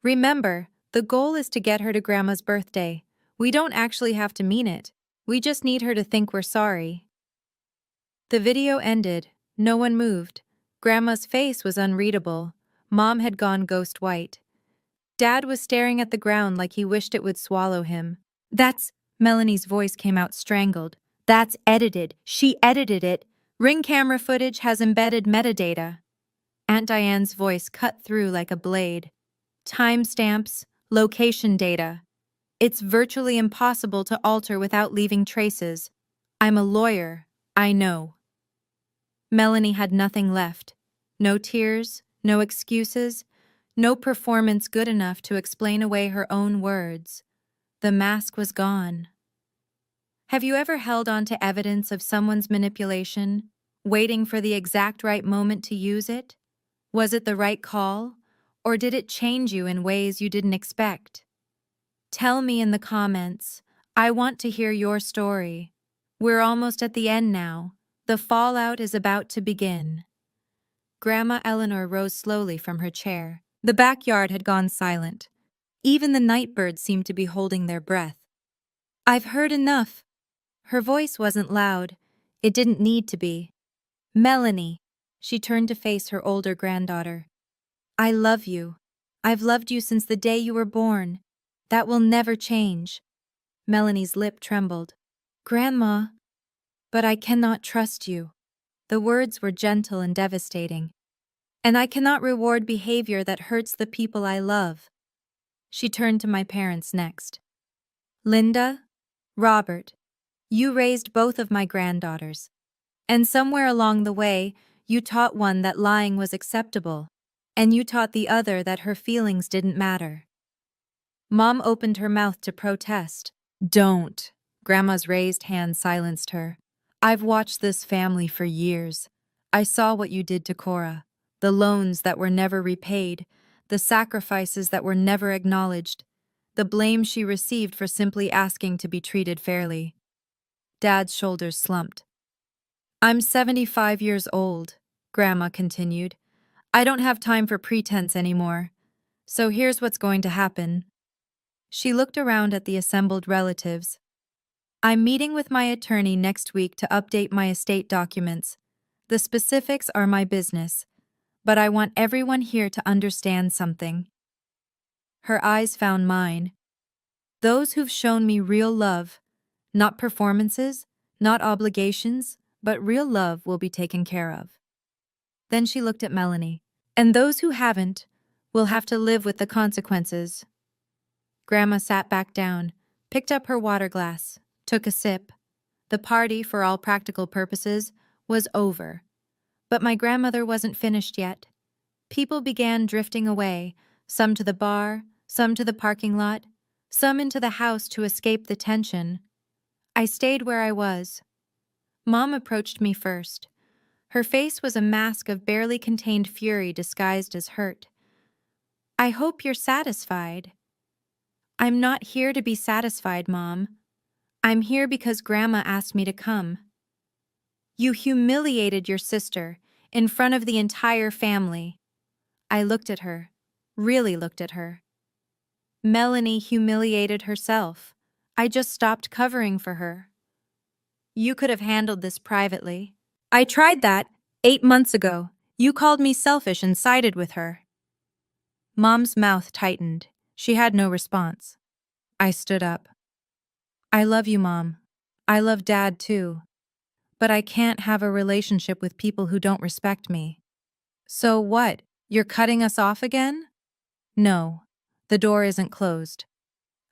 Remember, the goal is to get her to Grandma's birthday. We don't actually have to mean it. We just need her to think we're sorry. The video ended. No one moved. Grandma's face was unreadable. Mom had gone ghost white. Dad was staring at the ground like he wished it would swallow him. Melanie's voice came out strangled. That's edited. She edited it. Ring camera footage has embedded metadata. Aunt Diane's voice cut through like a blade. Timestamps, location data. It's virtually impossible to alter without leaving traces. I'm a lawyer. I know. Melanie had nothing left. No tears, no excuses, no performance good enough to explain away her own words. The mask was gone. Have you ever held on to evidence of someone's manipulation, waiting for the exact right moment to use it? Was it the right call, or did it change you in ways you didn't expect? Tell me in the comments. I want to hear your story. We're almost at the end now. The fallout is about to begin. Grandma Eleanor rose slowly from her chair. The backyard had gone silent. Even the night birds seemed to be holding their breath. I've heard enough. Her voice wasn't loud. It didn't need to be. Melanie. She turned to face her older granddaughter. I love you. I've loved you since the day you were born. That will never change. Melanie's lip trembled. Grandma. But I cannot trust you. The words were gentle and devastating. And I cannot reward behavior that hurts the people I love. She turned to my parents next. Linda, Robert, you raised both of my granddaughters. And somewhere along the way, you taught one that lying was acceptable, and you taught the other that her feelings didn't matter. Mom opened her mouth to protest. Don't. Grandma's raised hand silenced her. I've watched this family for years. I saw what you did to Cora. The loans that were never repaid, the sacrifices that were never acknowledged, the blame she received for simply asking to be treated fairly. Dad's shoulders slumped. I'm 75 years old, Grandma continued. I don't have time for pretense anymore. So here's what's going to happen. She looked around at the assembled relatives. I'm meeting with my attorney next week to update my estate documents. The specifics are my business, but I want everyone here to understand something. Her eyes found mine. Those who've shown me real love, not performances, not obligations, but real love will be taken care of. Then she looked at Melanie. And those who haven't will have to live with the consequences. Grandma sat back down, picked up her water glass, took a sip. The party, for all practical purposes, was over. But my grandmother wasn't finished yet. People began drifting away, some to the bar, some to the parking lot, some into the house to escape the tension. I stayed where I was. Mom approached me first. Her face was a mask of barely contained fury disguised as hurt. I hope you're satisfied. I'm not here to be satisfied, Mom. I'm here because Grandma asked me to come. You humiliated your sister in front of the entire family. I looked at her, really looked at her. Melanie humiliated herself. I just stopped covering for her. You could have handled this privately. I tried that 8 months ago. You called me selfish and sided with her. Mom's mouth tightened. She had no response. I stood up. I love you, Mom. I love Dad too. But I can't have a relationship with people who don't respect me. So what? You're cutting us off again? No. The door isn't closed.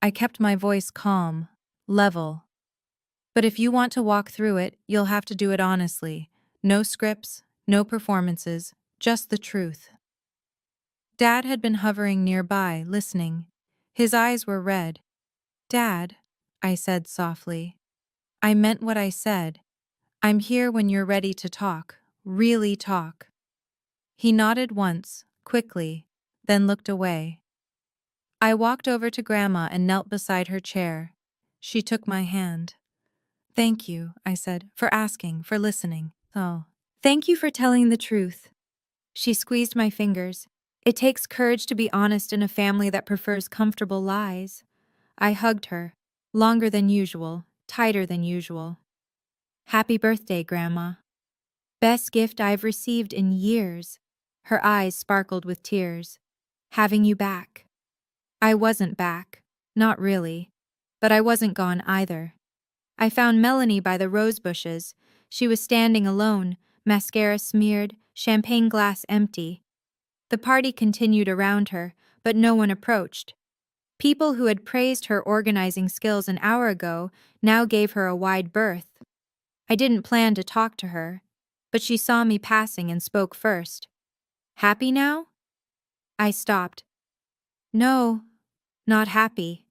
I kept my voice calm, level. But if you want to walk through it, you'll have to do it honestly. No scripts, no performances, just the truth. Dad had been hovering nearby, listening. His eyes were red. Dad, I said softly. I meant what I said. I'm here when you're ready to talk. Really talk. He nodded once, quickly, then looked away. I walked over to Grandma and knelt beside her chair. She took my hand. Thank you, I said, for asking, for listening. Oh, thank you for telling the truth. She squeezed my fingers. It takes courage to be honest in a family that prefers comfortable lies. I hugged her, longer than usual, tighter than usual. Happy birthday, Grandma. Best gift I've received in years. Her eyes sparkled with tears. Having you back. I wasn't back. Not really. But I wasn't gone either. I found Melanie by the rose bushes. She was standing alone, mascara smeared, champagne glass empty. The party continued around her, but no one approached. People who had praised her organizing skills an hour ago now gave her a wide berth. I didn't plan to talk to her, but she saw me passing and spoke first. Happy now? I stopped. No, not happy.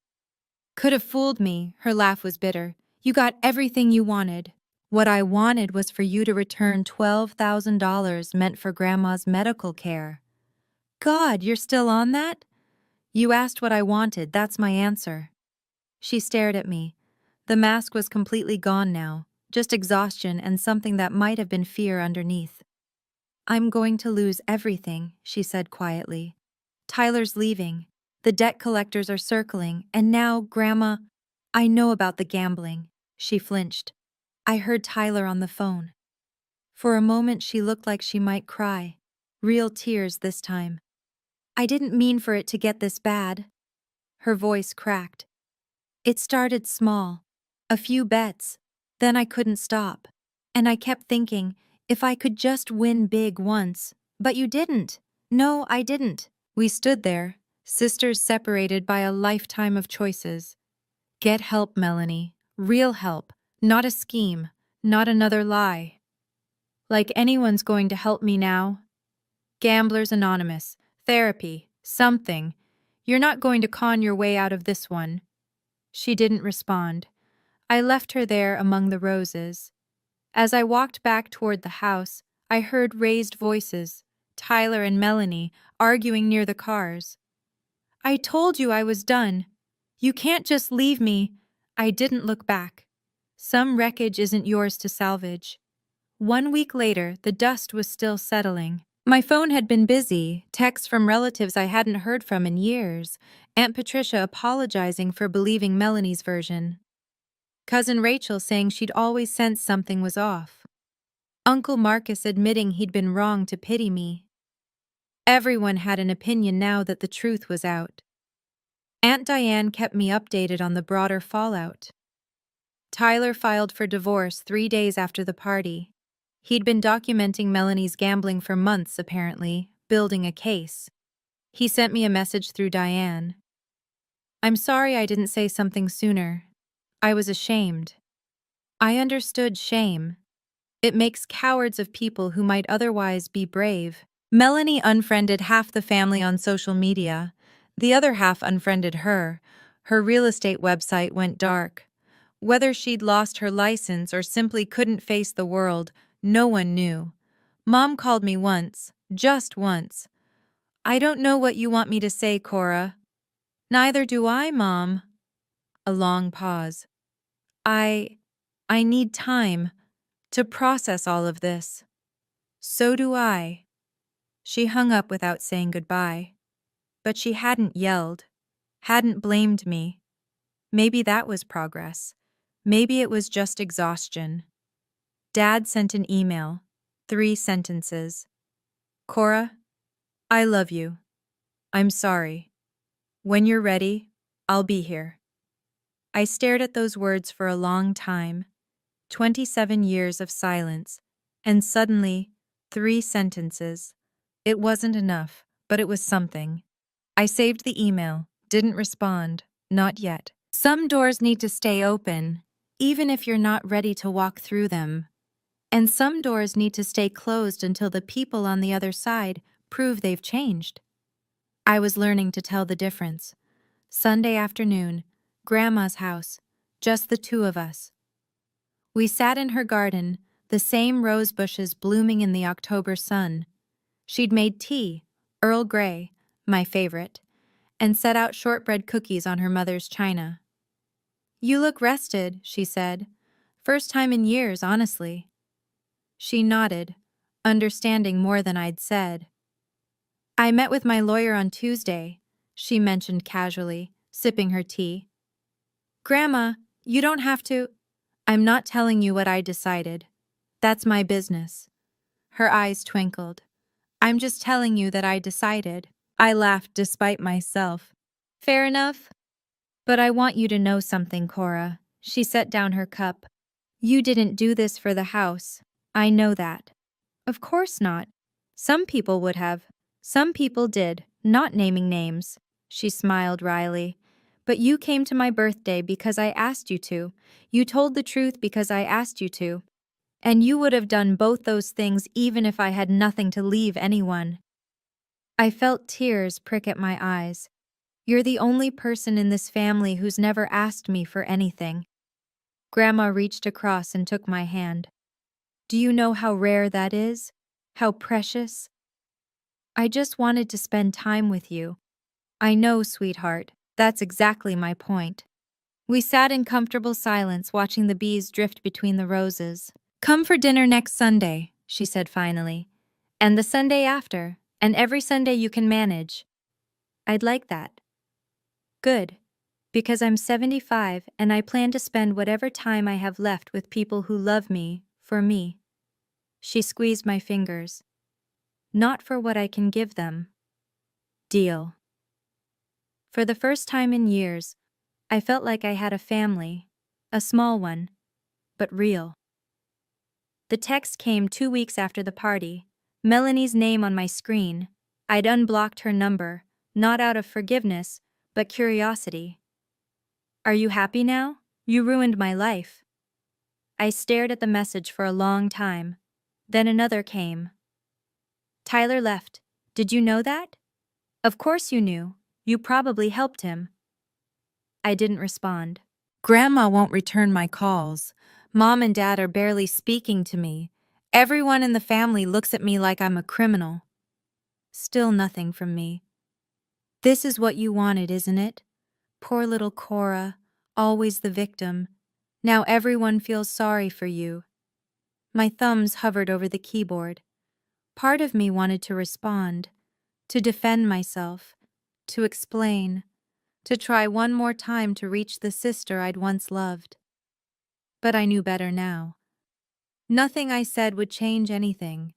Could have fooled me, her laugh was bitter. You got everything you wanted. What I wanted was for you to return $12,000 meant for Grandma's medical care. God, you're still on that? You asked what I wanted, that's my answer. She stared at me. The mask was completely gone now, just exhaustion and something that might have been fear underneath. I'm going to lose everything, she said quietly. Tyler's leaving. The debt collectors are circling, and now, Grandma, I know about the gambling. She flinched. I heard Tyler on the phone. For a moment she looked like she might cry. Real tears this time. I didn't mean for it to get this bad. Her voice cracked. It started small. A few bets. Then I couldn't stop. And I kept thinking, if I could just win big once. But you didn't. No, I didn't. We stood there, sisters separated by a lifetime of choices. Get help, Melanie. Real help. Not a scheme. Not another lie. Like anyone's going to help me now. Gamblers Anonymous. Therapy. Something. You're not going to con your way out of this one. She didn't respond. I left her there among the roses. As I walked back toward the house, I heard raised voices, Tyler and Melanie, arguing near the cars. I told you I was done. You can't just leave me. I didn't look back. Some wreckage isn't yours to salvage. 1 week later, the dust was still settling. My phone had been busy, texts from relatives I hadn't heard from in years, Aunt Patricia apologizing for believing Melanie's version, Cousin Rachel saying she'd always sensed something was off, Uncle Marcus admitting he'd been wrong to pity me. Everyone had an opinion now that the truth was out. Aunt Diane kept me updated on the broader fallout. Tyler filed for divorce 3 days after the party. He'd been documenting Melanie's gambling for months, apparently, building a case. He sent me a message through Diane. I'm sorry I didn't say something sooner. I was ashamed. I understood shame. It makes cowards of people who might otherwise be brave. Melanie unfriended half the family on social media. The other half unfriended her. Her real estate website went dark. Whether she'd lost her license or simply couldn't face the world, no one knew. Mom called me once, just once. I don't know what you want me to say, Cora. Neither do I, Mom. A long pause. I need time to process all of this. So do I. She hung up without saying goodbye. But she hadn't yelled, hadn't blamed me. Maybe that was progress. Maybe it was just exhaustion. Dad sent an email. 3 sentences. Cora, I love you. I'm sorry. When you're ready, I'll be here. I stared at those words for a long time, 27 years of silence, and suddenly, 3 sentences. It wasn't enough, but it was something. I saved the email, didn't respond, not yet. Some doors need to stay open, even if you're not ready to walk through them. And some doors need to stay closed until the people on the other side prove they've changed. I was learning to tell the difference. Sunday afternoon, Grandma's house, just the 2 of us. We sat in her garden, the same rose bushes blooming in the October sun. She'd made tea, Earl Grey, my favorite, and set out shortbread cookies on her mother's china. "You look rested," she said. "First time in years, honestly." She nodded, understanding more than I'd said. "I met with my lawyer on Tuesday," she mentioned casually, sipping her tea. "Grandma, you don't have to—" "I'm not telling you what I decided. That's my business." Her eyes twinkled. "I'm just telling you that I decided." I laughed despite myself. "Fair enough. But I want you to know something, Cora." She set down her cup. "You didn't do this for the house. I know that." "Of course not. Some people would have. Some people did, not naming names." She smiled wryly. "But you came to my birthday because I asked you to. You told the truth because I asked you to. And you would have done both those things even if I had nothing to leave anyone." I felt tears prick at my eyes. "You're the only person in this family who's never asked me for anything." Grandma reached across and took my hand. "Do you know how rare that is? How precious? I just wanted to spend time with you." "I know, sweetheart. That's exactly my point." We sat in comfortable silence, watching the bees drift between the roses. "Come for dinner next Sunday," she said finally. "And the Sunday after, and every Sunday you can manage." "I'd like that." "Good. Because I'm 75 and I plan to spend whatever time I have left with people who love me, for me." She squeezed my fingers. "Not for what I can give them." Deal. For the first time in years, I felt like I had a family, a small one, but real. The text came 2 weeks after the party, Melanie's name on my screen. I'd unblocked her number, not out of forgiveness, but curiosity. "Are you happy now? You ruined my life." I stared at the message for a long time. Then another came. "Tyler left. Did you know that?" "Of course you knew. You probably helped him." I didn't respond. "Grandma won't return my calls. Mom and Dad are barely speaking to me. Everyone in the family looks at me like I'm a criminal." Still nothing from me. "This is what you wanted, isn't it? Poor little Cora, always the victim. Now everyone feels sorry for you." My thumbs hovered over the keyboard. Part of me wanted to respond, to defend myself, to explain, to try one more time to reach the sister I'd once loved. But I knew better now. Nothing I said would change anything.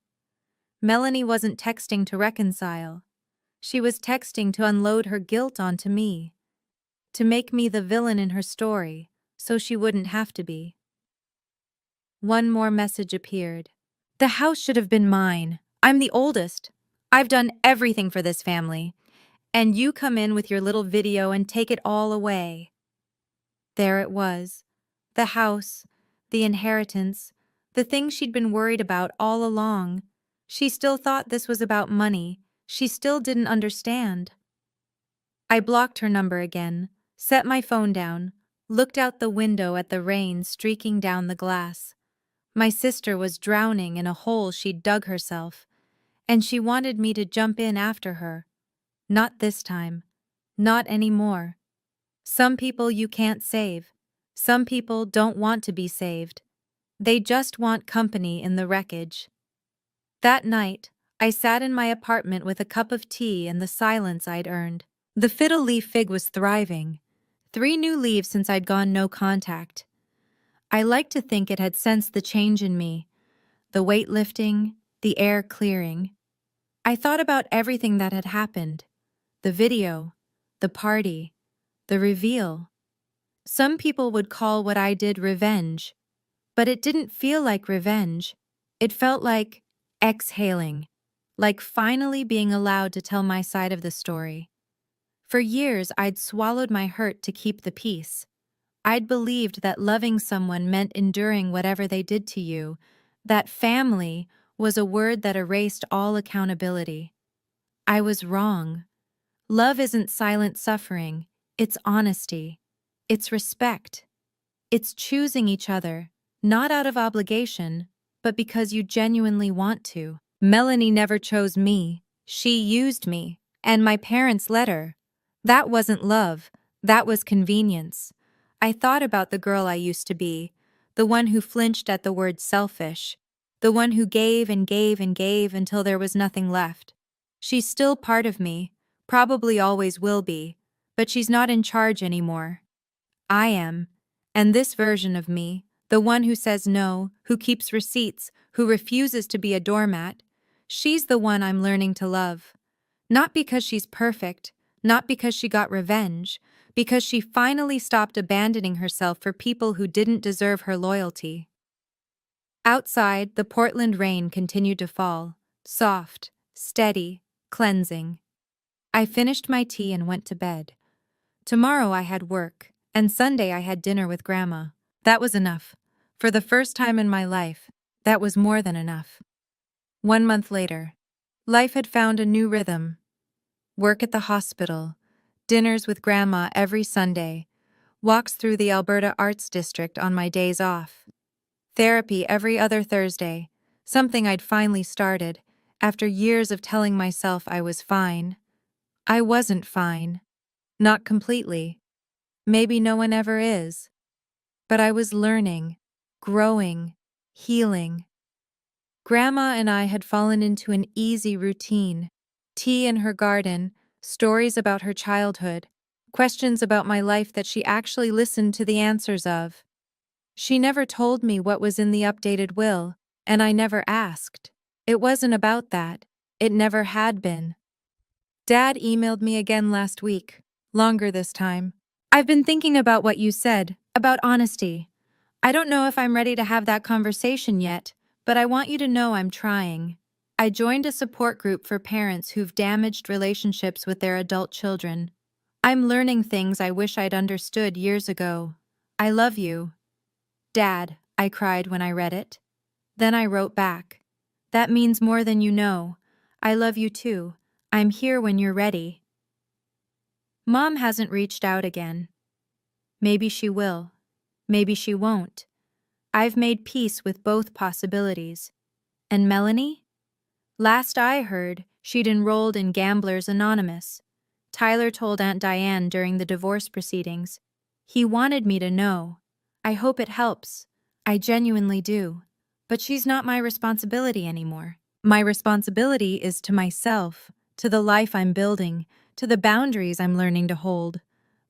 Melanie wasn't texting to reconcile. She was texting to unload her guilt onto me, to make me the villain in her story, so she wouldn't have to be. One more message appeared. "The house should have been mine. I'm the oldest. I've done everything for this family. And you come in with your little video and take it all away." There it was. The house, the inheritance, the thing she'd been worried about all along. She still thought this was about money. She still didn't understand. I blocked her number again, set my phone down, looked out the window at the rain streaking down the glass. My sister was drowning in a hole she'd dug herself, and she wanted me to jump in after her. Not this time. Not anymore. Some people you can't save. Some people don't want to be saved. They just want company in the wreckage. That night, I sat in my apartment with a cup of tea and the silence I'd earned. The fiddle leaf fig was thriving. 3 new leaves since I'd gone no contact. I like to think it had sensed the change in me, the weight lifting, the air clearing. I thought about everything that had happened, the video, the party, the reveal. Some people would call what I did revenge, but it didn't feel like revenge. It felt like exhaling, like finally being allowed to tell my side of the story. For years, I'd swallowed my hurt to keep the peace. I'd believed that loving someone meant enduring whatever they did to you, that family was a word that erased all accountability. I was wrong. Love isn't silent suffering, it's honesty. It's respect. It's choosing each other, not out of obligation, but because you genuinely want to. Melanie never chose me. She used me, and my parents let her. That wasn't love, that was convenience. I thought about the girl I used to be, the one who flinched at the word selfish, the one who gave and gave and gave until there was nothing left. She's still part of me, probably always will be, but she's not in charge anymore. I am. And this version of me, the one who says no, who keeps receipts, who refuses to be a doormat, she's the one I'm learning to love. Not because she's perfect, not because she got revenge, because she finally stopped abandoning herself for people who didn't deserve her loyalty. Outside, the Portland rain continued to fall, soft, steady, cleansing. I finished my tea and went to bed. Tomorrow I had work, and Sunday I had dinner with Grandma. That was enough. For the first time in my life, that was more than enough. 1 month later, life had found a new rhythm. Work at the hospital, dinners with Grandma every Sunday, walks through the Alberta Arts District on my days off. Therapy every other Thursday, something I'd finally started, after years of telling myself I was fine. I wasn't fine. Not completely. Maybe no one ever is. But I was learning, growing, healing. Grandma and I had fallen into an easy routine. Tea in her garden, stories about her childhood, questions about my life that she actually listened to the answers of. She never told me what was in the updated will, and I never asked. It wasn't about that. It never had been. Dad emailed me again last week, longer this time. I've been thinking about what you said, about honesty. I don't know if I'm ready to have that conversation yet, but I want you to know I'm trying. I joined a support group for parents who've damaged relationships with their adult children. I'm learning things I wish I'd understood years ago. I love you. Dad, I cried when I read it. Then I wrote back. That means more than you know. I love you too. I'm here when you're ready. Mom hasn't reached out again. Maybe she will. Maybe she won't. I've made peace with both possibilities. And Melanie? Last I heard, she'd enrolled in Gamblers Anonymous. Tyler told Aunt Diane during the divorce proceedings. He wanted me to know. I hope it helps. I genuinely do. But she's not my responsibility anymore. My responsibility is to myself, to the life I'm building, to the boundaries I'm learning to hold.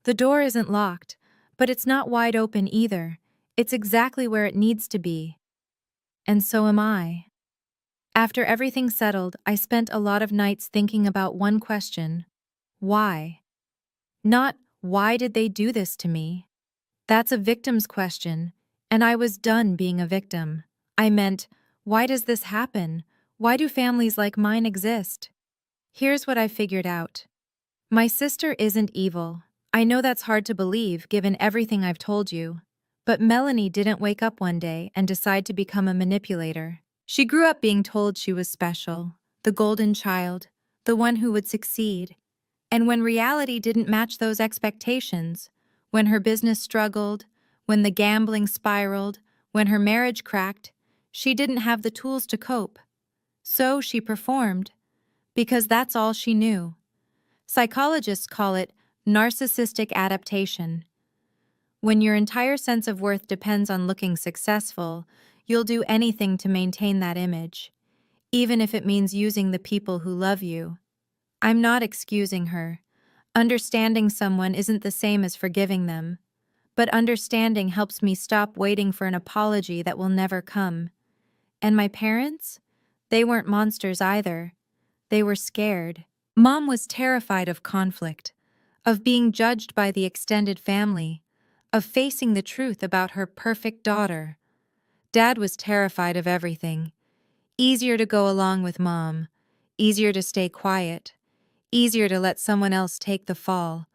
The door isn't locked, but it's not wide open either. It's exactly where it needs to be. And so am I. After everything settled, I spent a lot of nights thinking about one question. Why? Not, why did they do this to me? That's a victim's question, and I was done being a victim. I meant, why does this happen? Why do families like mine exist? Here's what I figured out. My sister isn't evil. I know that's hard to believe given everything I've told you. But Melanie didn't wake up one day and decide to become a manipulator. She grew up being told she was special, the golden child, the one who would succeed. And when reality didn't match those expectations, when her business struggled, when the gambling spiraled, when her marriage cracked, she didn't have the tools to cope. So she performed, because that's all she knew. Psychologists call it narcissistic adaptation. When your entire sense of worth depends on looking successful, you'll do anything to maintain that image, even if it means using the people who love you. I'm not excusing her. Understanding someone isn't the same as forgiving them. but understanding helps me stop waiting for an apology that will never come. And my parents? They weren't monsters either. They were scared. Mom was terrified of conflict, of being judged by the extended family, of facing the truth about her perfect daughter. Dad was terrified of everything. Easier to go along with Mom, easier to stay quiet, easier to let someone else take the fall.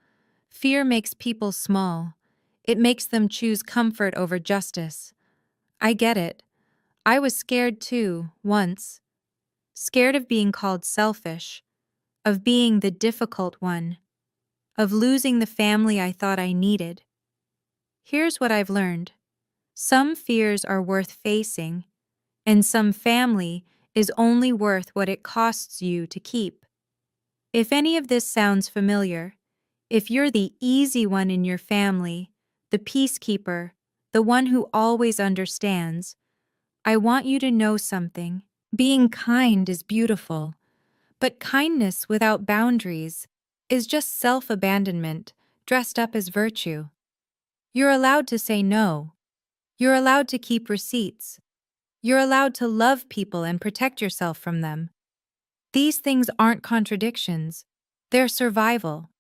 Fear makes people small. It makes them choose comfort over justice. I get it. I was scared too, once. Scared of being called selfish, of being the difficult one, of losing the family I thought I needed. Here's what I've learned. Some fears are worth facing, and some family is only worth what it costs you to keep. If any of this sounds familiar, if you're the easy one in your family, the peacekeeper, the one who always understands, I want you to know something. Being kind is beautiful, but kindness without boundaries is just self-abandonment dressed up as virtue. You're allowed to say no. You're allowed to keep receipts. You're allowed to love people and protect yourself from them. These things aren't contradictions. They're survival.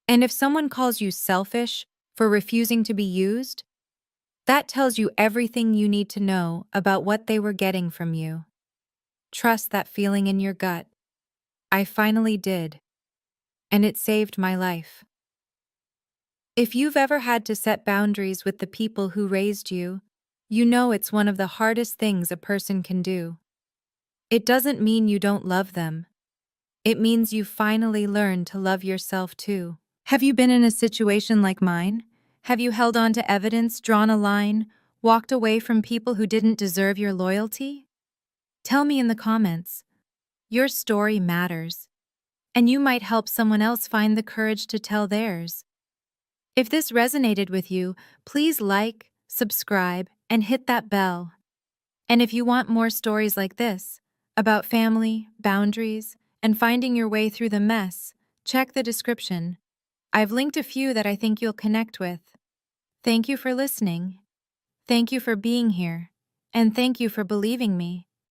And if someone calls you selfish for refusing to be used, that tells you everything you need to know about what they were getting from you. Trust that feeling in your gut. I finally did, and it saved my life. If you've ever had to set boundaries with the people who raised you, you know it's one of the hardest things a person can do. It doesn't mean you don't love them. It means you finally learned to love yourself too. Have you been in a situation like mine? Have you held on to evidence, drawn a line, walked away from people who didn't deserve your loyalty? Tell me in the comments. Your story matters, and you might help someone else find the courage to tell theirs. If this resonated with you, please like, subscribe, and hit that bell. And if you want more stories like this, about family, boundaries, and finding your way through the mess, check the description. I've linked a few that I think you'll connect with. Thank you for listening. Thank you for being here. And thank you for believing me.